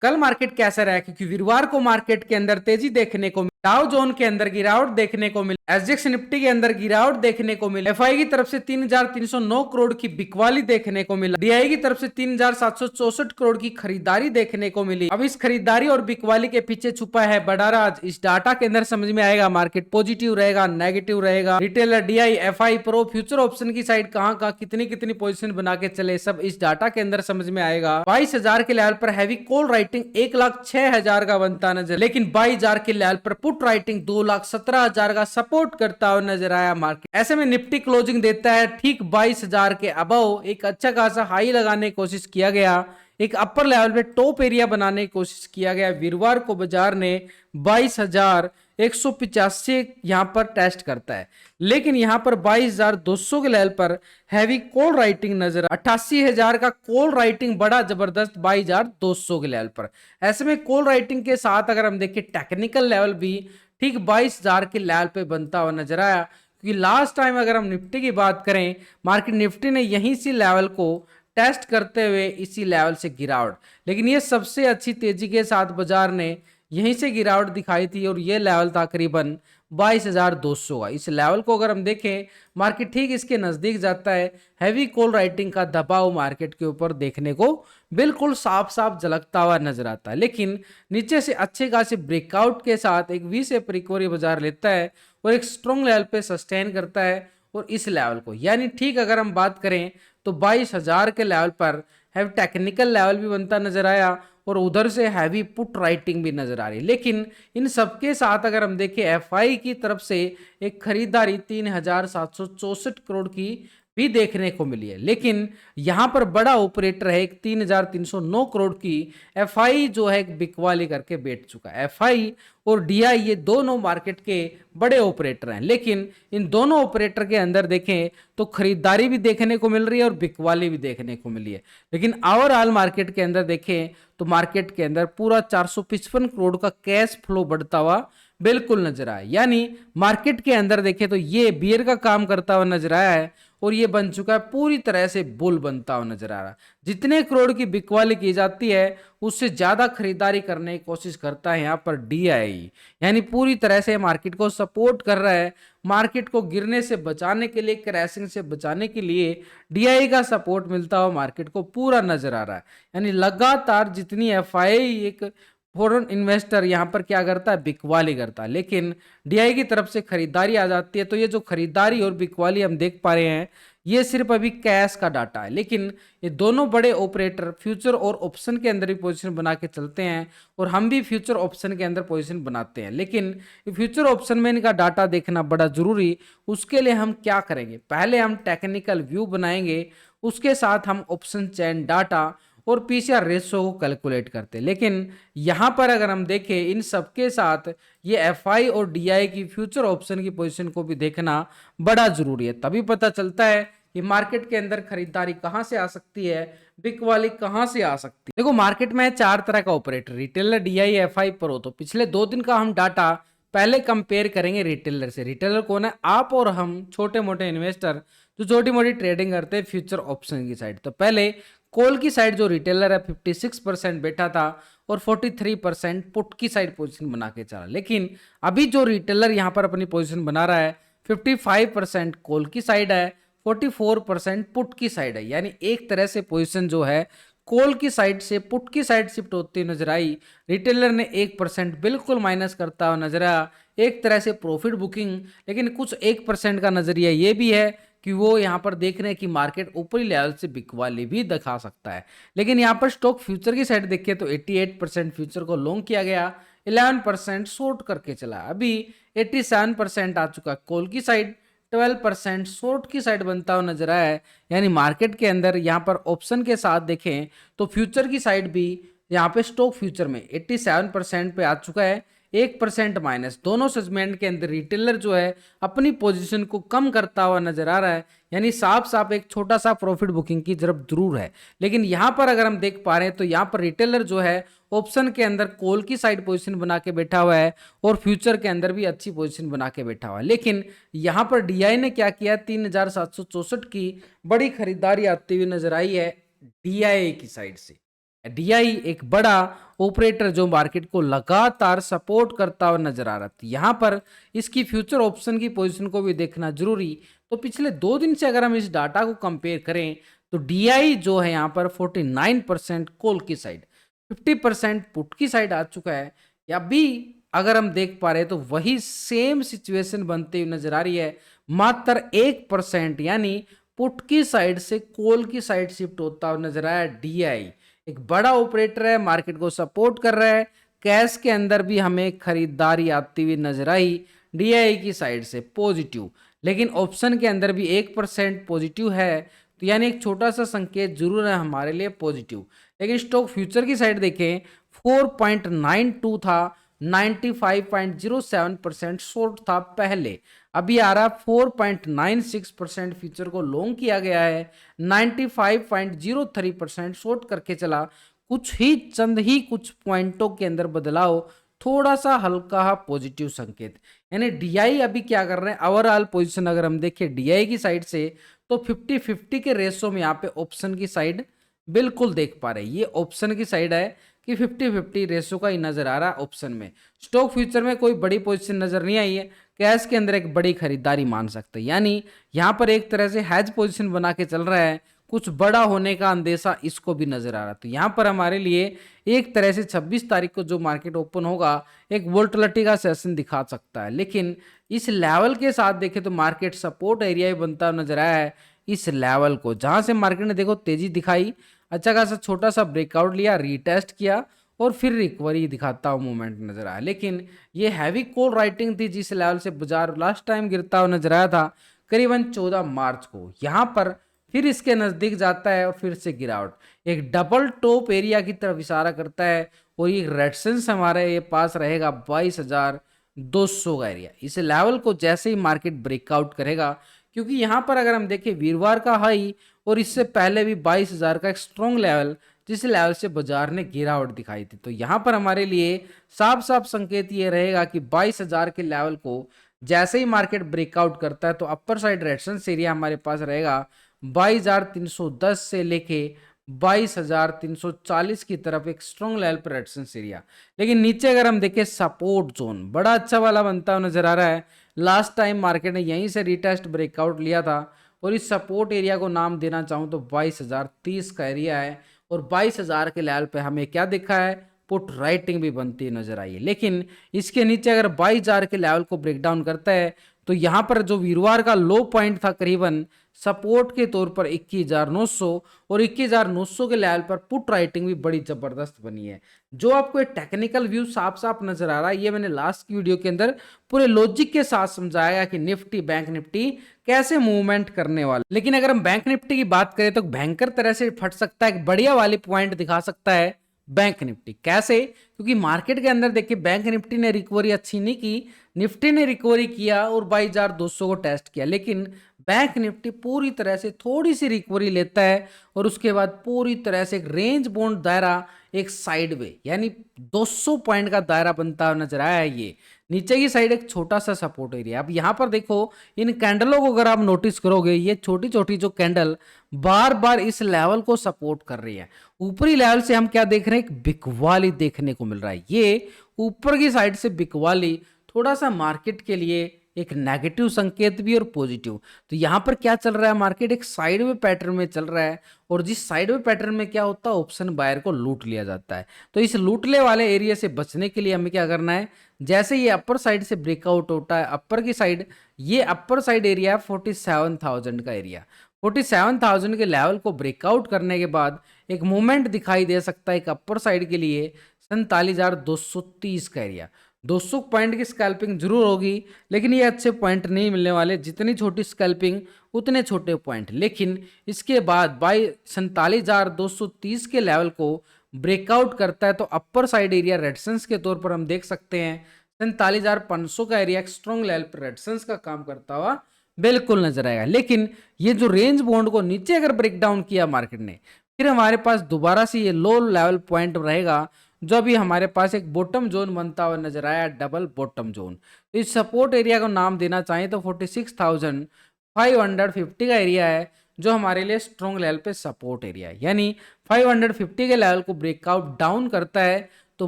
कल मार्केट कैसा रहा, क्योंकि वीरवार को मार्केट के अंदर तेजी देखने को मिली, डाउ जोन के अंदर गिरावट देखने को मिली, एसजीएक्स निफ्टी के अंदर गिरावट देखने को मिली, एफआई की तरफ से 3,309 करोड़ की बिकवाली देखने को मिला, डीआई की तरफ से 3,764 करोड़ की खरीदारी देखने को मिली। अब इस खरीदारी और बिकवाली के पीछे छुपा है बड़ा राज, इस डाटा के अंदर समझ में आएगा मार्केट पॉजिटिव रहेगा, नेगेटिव रहेगा, retailer, DI, FI, pro, future option की साइड कहां कहां कितनी कितनी पोजीशन बना के चले, सब इस डाटा के अंदर समझ में आएगा। 22,000 के लेवल पर हैवी कॉल राइटिंग 1,06,000 का बनता नजर, लेकिन 22,000 के लेवल पर पुट राइटिंग 2,17,000 का सपोर्ट करता हुआ नजर आया मार्केट। ऐसे में निफ्टी क्लोजिंग देता है ठीक 22,000 के अबव, एक अच्छा खासा हाई लगाने की कोशिश किया गया, एक अपर लेवल पे टॉप एरिया बनाने की कोशिश किया गया। वीरवार को बाजार ने 22,185 यहां पर टेस्ट करता है, लेकिन यहां पर 22,200 के लेवल पर हैवी कॉल राइटिंग नजर, 88,000 का कॉल राइटिंग बड़ा जबरदस्त 22,200 के लेवल पर। ऐसे में कॉल राइटिंग के साथ अगर हम देखें टेक्निकल लेवल भी ठीक 22,000 के लेवल पे बनता हुआ नजर आया, क्योंकि लास्ट टाइम अगर हम निफ्टी की बात करें, मार्केट निफ्टी ने यहीं से लेवल को टेस्ट करते हुए इसी लेवल से गिरावट, लेकिन ये सबसे अच्छी तेजी के साथ बाजार ने यहीं से गिरावट दिखाई थी और ये लेवल था करीबन 22,200 का। इस लेवल को अगर हम देखें, मार्केट ठीक इसके नजदीक जाता है, हैवी कॉल राइटिंग का दबाव मार्केट के ऊपर देखने को बिल्कुल साफ साफ झलकता हुआ नजर आता है, लेकिन नीचे से अच्छे खासे ब्रेकआउट के साथ एक वी शेप रिकवरी बाजार लेता है और एक स्ट्रॉन्ग लेवल पे सस्टेन करता है। और इस लेवल को यानी ठीक अगर हम बात करें तो 22,000 के लेवल पर हैव टेक्निकल लेवल भी बनता नजर आया और उधर से हैवी पुट राइटिंग भी नजर आ रही। लेकिन इन सबके साथ अगर हम देखें, एफआई की तरफ से एक खरीदारी 3,764 करोड़ की भी देखने को मिली है, लेकिन यहां पर बड़ा ऑपरेटर है एक 3,309 करोड़ की एफआई जो है एक बिकवाली करके बैठ चुका है। एफआई और डीआई ये दोनों मार्केट के बड़े ऑपरेटर हैं, लेकिन इन दोनों ऑपरेटर के अंदर देखें तो खरीदारी भी देखने को मिल रही है और बिकवाली भी देखने को मिली है। लेकिन ओवरऑल मार्केट के अंदर देखें तो मार्केट के अंदर पूरा 455 करोड़ का कैश फ्लो बढ़ता हुआ बिल्कुल नजर आया, यानी मार्केट के अंदर देखें तो ये बियर का काम करता हुआ नजर आया है और ये बन चुका है पूरी तरह से बुल बनता हुआ नजर आ रहा है। जितने करोड़ की बिकवाली की जाती है उससे ज्यादा खरीदारी करने की कोशिश करता है यहाँ पर डीआई, यानी पूरी तरह से मार्केट को सपोर्ट कर रहा है। मार्केट को गिरने से बचाने के लिए, क्रैशिंग से बचाने के लिए डीआई का सपोर्ट मिलता हुआ मार्केट को पूरा नजर आ रहा है। यानी लगातार जितनी एफआई एक फॉरेन इन्वेस्टर यहाँ पर क्या करता है, बिकवाली करता है, लेकिन डीआई की तरफ से खरीदारी आ जाती है। तो ये जो खरीदारी और बिकवाली हम देख पा रहे हैं ये सिर्फ अभी कैश का डाटा है, लेकिन ये दोनों बड़े ऑपरेटर फ्यूचर और ऑप्शन के अंदर भी पोजीशन बना के चलते हैं और हम भी फ्यूचर ऑप्शन के अंदर पोजीशन बनाते हैं, लेकिन फ्यूचर ऑप्शन में इनका डाटा देखना बड़ा जरूरी। उसके लिए हम क्या करेंगे, पहले हम टेक्निकल व्यू बनाएंगे, उसके साथ हम ऑप्शन चेन डाटा और पीसीआर रेशो को कैलकुलेट करते हैं। लेकिन यहां पर अगर हम देखें इन सबके साथ ये एफआई और डीआई की फ्यूचर ऑप्शन की पोजीशन को भी देखना बड़ा जरूरी है, तभी पता चलता है कि मार्केट के अंदर खरीदारी कहां से आ सकती है, बिकवाली कहां से आ सकती है। देखो मार्केट में 4 तरह का operator, retailer, DI, FI, pro. तो पिछले 2 दिन का हम डाटा पहले कंपेयर करेंगे रिटेलर से। रिटेलर कौन है, आप और हम छोटे मोटे इन्वेस्टर जो छोटी मोटी ट्रेडिंग करते हैं फ्यूचर ऑप्शन की साइड। तो पहले कॉल की साइड जो रिटेलर है 56% बैठा था और 43% पुट की साइड पोजीशन बना के चला, लेकिन अभी जो रिटेलर यहां पर अपनी पोजीशन बना रहा है 55% कॉल की साइड है, 44% पुट की साइड है, यानी एक तरह से पोजीशन जो है कॉल की साइड से पुट की साइड शिफ्ट होती नजर आई। रिटेलर ने 1% बिल्कुल माइनस करता हुआ नजर आया, एक तरह से प्रॉफिट बुकिंग। लेकिन कुछ 1% का नजरिया ये भी है कि वो यहाँ पर देख रहे हैं कि मार्केट ऊपरी लेवल से बिकवाली भी दिखा सकता है। लेकिन यहाँ पर स्टॉक फ्यूचर की साइड देखिए तो 88% फ्यूचर को लॉन्ग किया गया, 11% शॉर्ट करके चला। अभी 87% आ चुका कॉल की साइड, 12% शॉर्ट की साइड बनता हुआ नजर आया है। यानी मार्केट के अंदर यहाँ पर ऑप्शन के साथ देखें तो फ्यूचर की साइड भी यहाँ पे स्टॉक फ्यूचर में 87% पे आ चुका है, 1% माइनस। दोनों सेगमेंट के अंदर रिटेलर जो है अपनी पोजीशन को कम करता हुआ नजर आ रहा है, यानी साफ साफ एक छोटा सा प्रॉफिट बुकिंग की जरूरत जरूर है। लेकिन यहां पर अगर हम देख पा रहे हैं तो यहां पर रिटेलर जो है ऑप्शन के अंदर कॉल की साइड पोजीशन बना के बैठा हुआ है और फ्यूचर के अंदर भी अच्छी पोजीशन बना के बैठा हुआ है। लेकिन यहां पर डीआई ने क्या किया, 3,764 की बड़ी खरीदारी आती हुई नजर आई है डीआई की साइड से। डीआई एक बड़ा ऑपरेटर जो मार्केट को लगातार सपोर्ट करता हुआ नजर आ रहा था। यहाँ पर इसकी फ्यूचर ऑप्शन की पोजीशन को भी देखना जरूरी। तो पिछले 2 दिन से अगर हम इस डाटा को कंपेयर करें तो डीआई जो है यहाँ पर 49% कॉल की साइड, 50% पुट की साइड आ चुका है। या भी अगर हम देख पा रहे हैं तो वही सेम सिचुएशन बनती हुई नजर आ रही है, मात्र 1% यानी पुट की साइड से कॉल की साइड शिफ्ट होता हुआ नजर आया। डीआई एक बड़ा ऑपरेटर है, मार्केट को सपोर्ट कर रहा है। कैश के अंदर भी हमें खरीदारी आती हुई नजर आई डीआई की साइड से पॉजिटिव, लेकिन ऑप्शन के अंदर भी 1% पॉजिटिव है, तो यानी एक छोटा सा संकेत जरूर है हमारे लिए पॉजिटिव। लेकिन स्टॉक फ्यूचर की साइड देखें 4.92 था, 95.07% शॉर्ट था पहले, अभी आ रहा 4.96% फ्यूचर को लॉन्ग किया गया है, 95.03% शॉर्ट करके चला। चंद ही कुछ पॉइंटों के अंदर बदलाव, थोड़ा सा हल्का पॉजिटिव संकेत, यानी डीआई अभी क्या कर रहे हैं। ओवरऑल पोजीशन अगर हम देखें डीआई की साइड से तो 50-50 के रेशो में यहाँ पे ऑप्शन की साइड बिल्कुल देख पा रहे हैं। ये ऑप्शन की साइड है कि 50-50 रेशो का ही नजर आ रहा है ऑप्शन में। स्टॉक फ्यूचर में कोई बड़ी पोजीशन नजर नहीं आई है, कैश के अंदर एक बड़ी खरीदारी मान सकते हैं, यानी यहाँ पर एक तरह से हैज पोजीशन बना के चल रहा है, कुछ बड़ा होने का अंदेशा इसको भी नजर आ रहा है। तो यहाँ पर हमारे लिए एक तरह से 26 तारीख को जो मार्केट ओपन होगा एक वोलेटिलिटी का सेशन दिखा सकता है, लेकिन इस लेवल के साथ देखें तो मार्केट सपोर्ट एरिया ही बनता नजर आया है। इस लेवल को जहां से मार्केट ने देखो तेजी दिखाई, अच्छा खासा छोटा सा ब्रेकआउट लिया, रीटेस्ट किया और फिर रिकवरी दिखाता हुआ मूवमेंट नजर आया। लेकिन ये हैवी कॉल राइटिंग थी जिस लेवल से बाजार लास्ट टाइम गिरता हुआ नजर आया था करीबन 14 मार्च को। यहाँ पर फिर इसके नजदीक जाता है और फिर से गिरावट, एक डबल टॉप एरिया की तरफ इशारा करता है और ये रेजिस्टेंस हमारे ये पास रहेगा 22,200 का एरिया। इस लेवल को जैसे ही मार्केट ब्रेकआउट करेगा, क्योंकि यहाँ पर अगर हम देखें वीरवार का हाई और इससे पहले भी 22,000 का एक स्ट्रॉन्ग लेवल जिस लेवल से बाजार ने गिरावट दिखाई थी, तो यहाँ पर हमारे लिए साफ साफ संकेत ये रहेगा कि 22,000 के लेवल को जैसे ही मार्केट ब्रेकआउट करता है तो अपर साइड रेजिस्टेंस एरिया हमारे पास रहेगा 22,310 से लेके 22,340 की तरफ एक स्ट्रॉन्ग लेवल पर रेजिस्टेंस एरिया। लेकिन नीचे अगर हम देखें सपोर्ट जोन बड़ा अच्छा वाला बनता हुआ नजर आ रहा है। लास्ट टाइम मार्केट ने यहीं से रिटेस्ट ब्रेकआउट लिया था और इस सपोर्ट एरिया को नाम देना चाहूं तो 22,030 का एरिया है और 22,000 के लेवल पे हमें क्या दिखा है, पुट राइटिंग भी बनती नजर आई है। लेकिन इसके नीचे अगर 22,000 के लेवल को ब्रेक डाउन करता है तो यहां पर जो वीरवार का लो पॉइंट था करीबन सपोर्ट के तौर पर 21,900 और 21,900 के लेवल पर पुट राइटिंग भी बड़ी जबरदस्त बनी है। जो आपको एक टेक्निकल व्यू साफ साफ नजर आ रहा है, ये मैंने लास्ट की वीडियो के अंदर पूरे लॉजिक के साथ समझाया कि निफ्टी बैंक निफ्टी कैसे मूवमेंट करने वाला। लेकिन अगर हम बैंक निफ्टी की बात करें तो भयंकर तरह से फट सकता है, एक बढ़िया वाली पॉइंट दिखा सकता है बैंक निफ्टी। कैसे? क्योंकि मार्केट के अंदर देखिए बैंक निफ्टी ने रिकवरी अच्छी नहीं की, निफ्टी ने रिकवरी किया और 22,200 को टेस्ट किया, लेकिन बैंक निफ्टी पूरी तरह से थोड़ी सी रिकवरी लेता है और उसके बाद पूरी तरह से एक रेंज बाउंड दायरा, एक साइडवे यानी 200 पॉइंट का दायरा बनता हुआ नजर आया है। ये नीचे की साइड एक छोटा सा सपोर्ट एरिया। अब यहाँ पर देखो इन कैंडलों को अगर आप नोटिस करोगे, ये छोटी छोटी जो कैंडल बार बार इस लेवल को सपोर्ट कर रही है। ऊपरी लेवल से हम क्या देख रहे हैं, एक बिकवाली देखने को मिल रहा है। ये ऊपर की साइड से बिकवाली थोड़ा सा मार्केट के लिए एक नेगेटिव संकेत भी और पॉजिटिव। तो यहाँ पर क्या चल रहा है, मार्केट एक साइडवे पैटर्न में चल रहा है और जिस साइडवे पैटर्न में क्या होता है, ऑप्शन बायर को लूट लिया जाता है। तो इस लूटने वाले एरिया से बचने के लिए हमें क्या करना है, जैसे ये अपर साइड से ब्रेकआउट होता है, अपर की साइड, ये अपर साइड एरिया 47,000 का एरिया, 47,000 के लेवल को ब्रेकआउट करने के बाद एक मूवमेंट दिखाई दे सकता है एक अपर साइड के लिए 47,230 का एरिया। 200 पॉइंट की स्कैल्पिंग जरूर होगी, लेकिन ये अच्छे पॉइंट नहीं मिलने वाले, जितनी छोटी स्कैल्पिंग उतने छोटे पॉइंट। लेकिन इसके बाद 47,230 के लेवल को ब्रेकआउट करता है तो अपर साइड एरिया रेजिस्टेंस के तौर पर हम देख सकते हैं 47,500 का एरिया स्ट्रॉन्ग लेवल पर रेजिस्टेंस का काम करता हुआ बिल्कुल नजर आएगा। लेकिन ये जो रेंज बॉन्ड को नीचे अगर ब्रेक डाउन किया मार्केट ने, फिर हमारे पास दोबारा से ये लो लेवल पॉइंट रहेगा जो अभी हमारे पास एक बॉटम जोन बनता हुआ नजर आया, डबल बॉटम जोन। इस सपोर्ट एरिया को नाम देना चाहें तो 46,550 का एरिया है, जो हमारे लिए स्ट्रॉन्ग लेवल पे सपोर्ट एरिया है, यानी 550 के लेवल को ब्रेकआउट डाउन करता है तो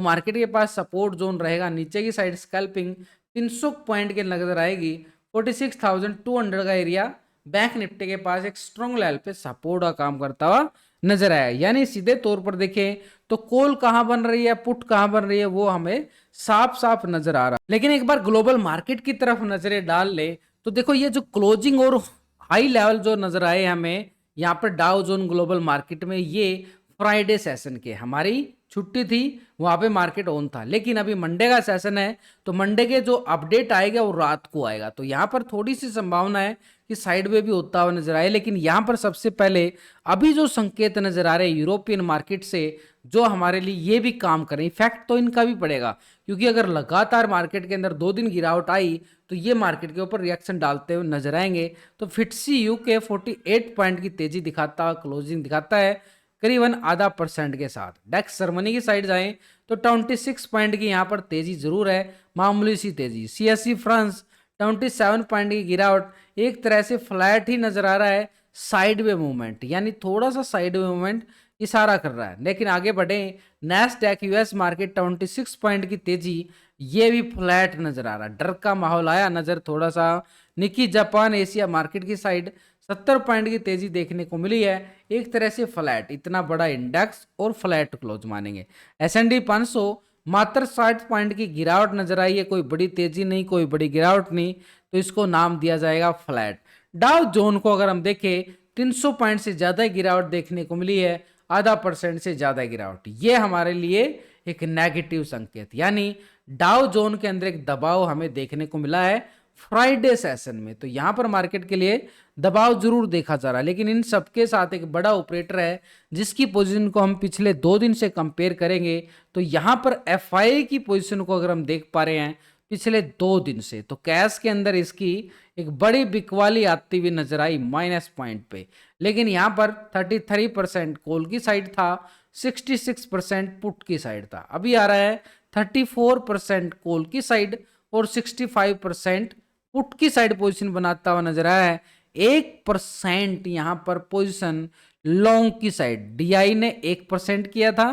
मार्केट के पास सपोर्ट जोन रहेगा। नीचे की साइड स्कैल्पिंग 300 पॉइंट के नजर आएगी। 46,200 का एरिया बैंक निफ्टी के पास एक स्ट्रॉन्ग लेवल पे सपोर्ट का काम करता हुआ नजर आया। यानी सीधे तौर पर देखें तो कॉल कहां बन रही है, पुट कहां बन रही है, वो हमें साफ साफ नजर आ रहा है। लेकिन एक बार ग्लोबल मार्केट की तरफ नजरें डाल ले तो देखो ये जो क्लोजिंग और हाई लेवल जो नजर आए हमें यहाँ पर डाउ जोन ग्लोबल मार्केट में, ये फ्राइडे सेशन के हमारी छुट्टी थी, वहां पे मार्केट ऑन था। लेकिन अभी मंडे का सेशन है तो मंडे के जो अपडेट आएगा वो रात को आएगा, तो यहाँ पर थोड़ी सी संभावना है कि साइड में भी होता हुआ नजर आए। लेकिन यहाँ पर सबसे पहले अभी जो संकेत नजर आ रहे हैं यूरोपियन मार्केट से, जो हमारे लिए ये भी काम करें, इफेक्ट तो इनका भी पड़ेगा, क्योंकि अगर लगातार मार्केट के अंदर 2 दिन गिरावट आई तो ये मार्केट के ऊपर रिएक्शन डालते हुए नजर आएंगे। तो फिट्सी यूके 48 पॉइंट की तेजी दिखाता, क्लोजिंग दिखाता है करीबन आधा % के साथ। डेक्स जर्मनी की साइड जाएं तो 26 पॉइंट की यहाँ पर तेजी जरूर है, मामूली सी तेजी। सीएससी फ्रांस 27 पॉइंट की गिरावट, एक तरह से फ्लैट ही नजर आ रहा है, साइड वे मूवमेंट, यानी थोड़ा सा साइड वे मूवमेंट इशारा कर रहा है। लेकिन आगे बढ़े, नैस्डैक यूएस मार्केट 26 पॉइंट की तेजी, ये भी फ्लैट नजर आ रहा है, डर का माहौल आया नजर थोड़ा सा। निकी जापान एशिया मार्केट की साइड 70 पॉइंट की तेजी देखने को मिली है, एक तरह से फ्लैट, इतना बड़ा इंडेक्स और फ्लैट क्लोज मानेंगे। S&P 500 मात्र 60 पॉइंट की गिरावट नजर आई है, कोई बड़ी तेजी नहीं, कोई बड़ी गिरावट नहीं, तो इसको नाम दिया जाएगा फ्लैट। डाउ जोन को अगर हम देखें 300 पॉइंट से ज्यादा गिरावट देखने को मिली है, आधा % से ज्यादा गिरावट, ये हमारे लिए एक नेगेटिव संकेत, यानी डाउ जोन के अंदर एक दबाव हमें देखने को मिला है फ्राइडे सेशन में। तो यहां पर मार्केट के लिए दबाव जरूर देखा जा रहा है। लेकिन इन सबके साथ एक बड़ा ऑपरेटर है जिसकी पोजीशन को हम पिछले 2 दिन से कंपेयर करेंगे तो यहां पर एफआई की पोजीशन को अगर हम देख पा रहे हैं पिछले 2 दिन से, तो कैश के अंदर इसकी एक बड़ी बिकवाली आती हुई नजर आई माइनस पॉइंट पे। लेकिन यहां पर 33% कॉल की साइड था, 66% पुट की साइड था। अभी आ रहा है 34% कॉल की साइड और 65% पुट की साइड पोजीशन बनाता हुआ नजर आया है। 1% यहां पर पोजीशन लॉन्ग की साइड, डीआई ने 1% किया था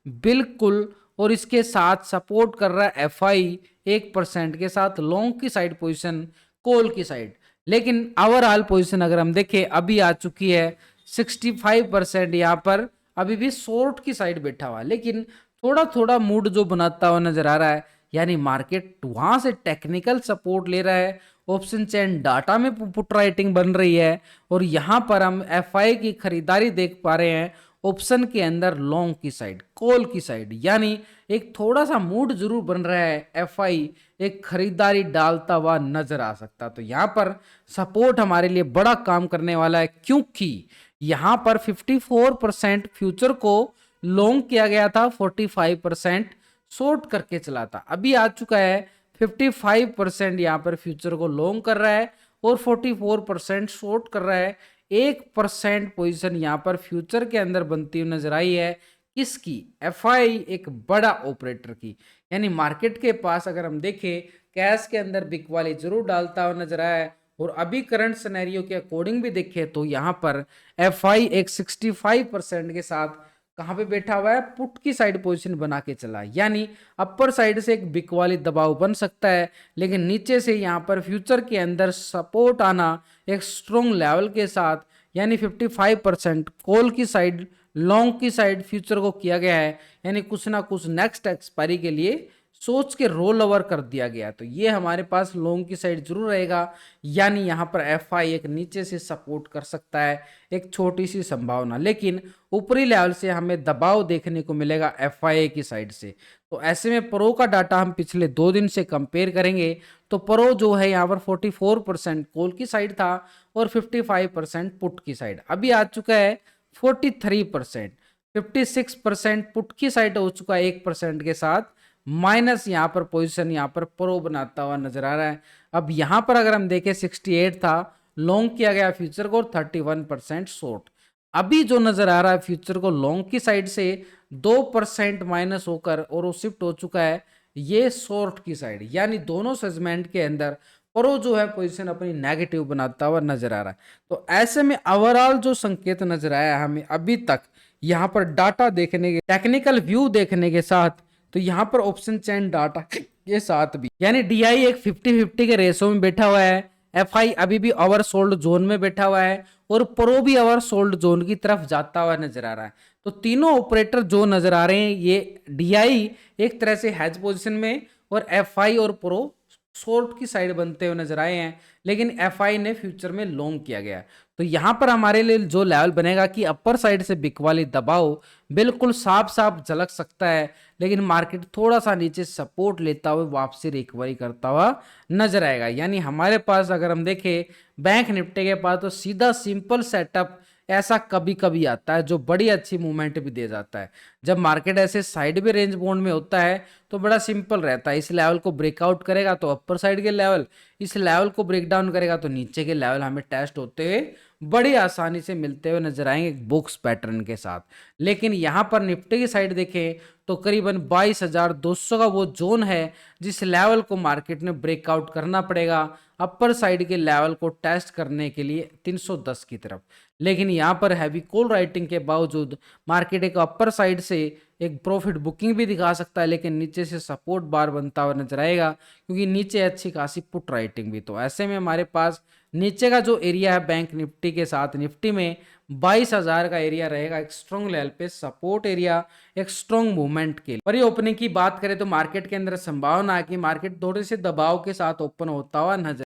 बिल्कुल, और इसके साथ सपोर्ट कर रहा है एफआई 1% के साथ लॉन्ग की साइड पोजीशन, कॉल की साइड। लेकिन ओवरऑल पोजीशन अगर हम देखें अभी आ चुकी है 65%, यहां पर अभी भी शॉर्ट की साइड बैठा हुआ है। लेकिन थोड़ा थोड़ा मूड जो बनाता हुआ नजर आ रहा है, यानी मार्केट वहां से टेक्निकल सपोर्ट ले रहा है, ऑप्शन चेन डाटा में पुट राइटिंग बन रही है, और यहां पर हम एफआई की खरीदारी देख पा रहे हैं ऑप्शन के अंदर लॉन्ग की साइड, कॉल की साइड, यानी एक थोड़ा सा मूड जरूर बन रहा है, एफआई एक खरीदारी डालता हुआ नजर आ सकता। तो यहां पर सपोर्ट हमारे लिए बड़ा काम करने वाला है, क्योंकि यहां पर 54% फ्यूचर को लॉन्ग किया गया था, 45% शॉर्ट करके चला था। अभी आ चुका है 55% यहां पर फ्यूचर को लॉन्ग कर रहा है और 44% शॉर्ट कर रहा है। 1% पोजीशन यहां पर फ्यूचर के अंदर बनती हुई नजर आई है, किसकी? एफआई, एक बड़ा ऑपरेटर की। यानी मार्केट के पास अगर हम देखें कैश के अंदर बिकवाली जरूर डालता हुआ नजर आया है, और अभी करंट सिनेरियो के अकॉर्डिंग भी देखें तो यहां पर एफआई एक 65% के साथ कहां पे बैठा हुआ है, पुट की साइड पोजीशन बना के चला, यानी अपर साइड से एक बिक वाली दबाव बन सकता है, लेकिन नीचे से यहां पर फ्यूचर के अंदर सपोर्ट आना एक स्ट्रॉन्ग लेवल के साथ, यानी 55% कॉल की साइड, लॉन्ग की साइड फ्यूचर को किया गया है, यानी कुछ ना कुछ नेक्स्ट एक्सपायरी के लिए सोच के रोल ओवर कर दिया गया। तो ये हमारे पास लॉन्ग की साइड जरूर रहेगा, यानी यहाँ पर एफआई एक नीचे से सपोर्ट कर सकता है, एक छोटी सी संभावना। लेकिन ऊपरी लेवल से हमें दबाव देखने को मिलेगा एफआई की साइड से। तो ऐसे में प्रो का डाटा हम पिछले 2 दिन से कंपेयर करेंगे तो प्रो जो है यहाँ पर 44% कॉल की साइड था और 55% पुट की साइड। अभी आ चुका है 43%, 56% पुट की साइड हो चुका है 1% के साथ, माइनस यहाँ पर पोजीशन यहाँ पर प्रो बनाता हुआ नजर आ रहा है। अब यहाँ पर अगर हम देखें 68 था, लॉन्ग किया गया फ्यूचर को, 31% शॉर्ट। अभी जो नजर आ रहा है फ्यूचर को लॉन्ग की साइड से 2% माइनस होकर और वो शिफ्ट हो चुका है ये शॉर्ट की साइड, यानी दोनों सेगमेंट के अंदर प्रो जो है पोजीशन अपनी नेगेटिव बनाता हुआ नजर आ रहा है। तो ऐसे में ओवरऑल जो संकेत नजर आया हमें अभी तक यहाँ पर डाटा देखने के, टेक्निकल व्यू देखने के साथ, तो यहाँ पर ऑप्शन चेन डाटा के साथ भी, यानी डीआई एक 50-50 के रेशो में बैठा हुआ है, एफआई अभी भी ओवरसोल्ड जोन में बैठा हुआ है, और प्रो भी ओवरसोल्ड जोन की तरफ जाता हुआ नजर आ रहा है। तो तीनों ऑपरेटर जो नजर आ रहे हैं, ये डीआई एक तरह से हैज पोजीशन में, और एफआई और प्रो शॉर्ट की साइड बनते हुए नजर आए हैं, लेकिन एफआई ने फ्यूचर में लॉन्ग किया गया। तो यहां पर हमारे लिए जो लेवल बनेगा कि अपर साइड से बिक वाली दबाव बिल्कुल साफ साफ झलक सकता है, लेकिन मार्केट थोड़ा सा नीचे सपोर्ट लेता हुआ वापसी रिकवरी करता हुआ नजर आएगा। यानी हमारे पास अगर हम देखें बैंक निफ्टी के पास, तो सीधा सिंपल सेटअप ऐसा कभी कभी आता है जो बड़ी अच्छी मूवमेंट भी दे जाता है। जब मार्केट ऐसे साइड में रेंज बाउंड में होता है तो बड़ा सिंपल रहता है, इस लेवल को ब्रेकआउट करेगा तो अपर साइड के लेवल, इस लेवल को ब्रेक डाउन करेगा तो नीचे के लेवल हमें टेस्ट होते हुए बड़ी आसानी से मिलते हुए नजर आएंगे बॉक्स पैटर्न के साथ। लेकिन यहां पर निफ्टी की साइड देखें तो करीबन 22,200 का वो जोन है जिस लेवल को मार्केट ने ब्रेकआउट करना पड़ेगा अपर साइड के लेवल को टेस्ट करने के लिए 310 की तरफ। लेकिन यहाँ पर हैवी कॉल राइटिंग के बावजूद मार्केट एक अपर साइड से एक प्रॉफिट बुकिंग भी दिखा सकता है, लेकिन नीचे से सपोर्ट बार बनता हुआ नजर आएगा क्योंकि नीचे अच्छी खासी पुट राइटिंग भी। तो ऐसे में हमारे पास नीचे का जो एरिया है बैंक निफ्टी के साथ निफ्टी में 22,000 का एरिया रहेगा एक स्ट्रॉन्ग लेवल पे सपोर्ट एरिया, एक स्ट्रॉन्ग मूवमेंट के लिए। और ये ओपनिंग की बात करें तो मार्केट के अंदर संभावना है कि मार्केट थोड़े से दबाव के साथ ओपन होता हुआ नजर